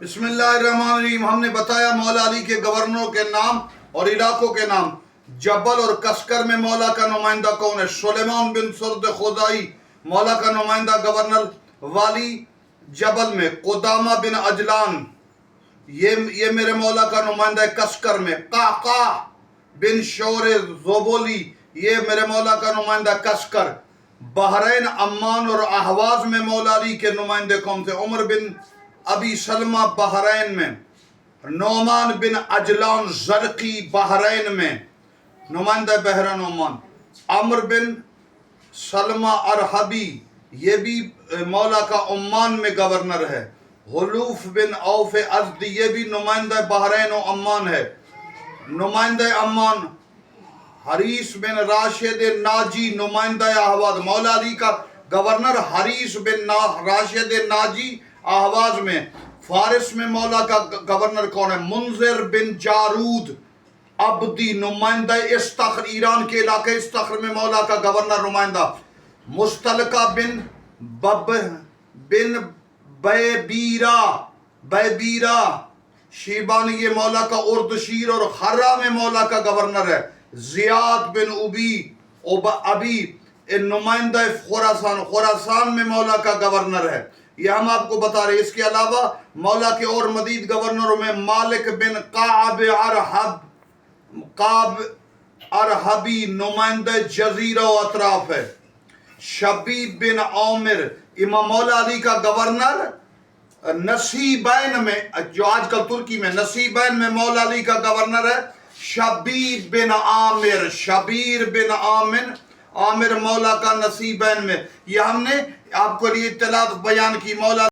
بسم اللہ الرحمن الرحیم. ہم نے بتایا مولا علی کے گورنروں کے نام اور علاقوں کے نام. جبل اور کسکر میں مولا کا نمائندہ کون ہے؟ سلیمان بن سرد خدائی مولا کا نمائندہ گورنر. والی جبل میں قدامہ بن اجلان یہ میرے مولا کا نمائندہ ہے کسکر میں. قعقاع بن شور زوبولی یہ میرے مولا کا نمائندہ کسکر. بحرین، عمان اور احواز میں مولا علی کے نمائندے کون تھے؟ عمر بن ابی سلمہ بحرین میں. نعمان بن اجلان زرقی بحرین میں نمائندہ بحرین عمان. عمر بن سلمہ ارحبی یہ بھی مولا کا عمان میں گورنر ہے. حلوف بن عوف ازدی یہ بھی نمائندہ بحرین و عمان ہے. نمائندہ عمان حریث بن راشد ناجی نمائندہ احواز. مولا علی کا گورنر حریث بن راشد ناجی احواز میں. فارس میں مولا کا گورنر کون ہے؟ منذر بن جارود عبدی نمائندہ استخر ایران کے علاقے استخر میں مولا کا گورنر نمائندہ. مستلقہ بن بیبیرہ شیبانی یہ مولا کا اردشیر اور خرہ میں مولا کا گورنر ہے. زیاد بن ابی نمائندہ خراسان میں مولا کا گورنر ہے. یہ ہم آپ کو بتا رہے ہیں. اس کے علاوہ مولا کے اور مزید گورنروں میں مالک بن قعب ارحبی نمائندہ جزیرہ و اطراف ہے. شبیب بن عامر امام مولا علی کا گورنر نصیبین میں جو آج کل ترکی میں نصیبین میں مولا علی کا گورنر ہے شبیب بن عامر. شبیر بن عامر مولا کا نصیبین میں. یہ ہم نے آپ کو لیے اطلاعات بیان کی. مولا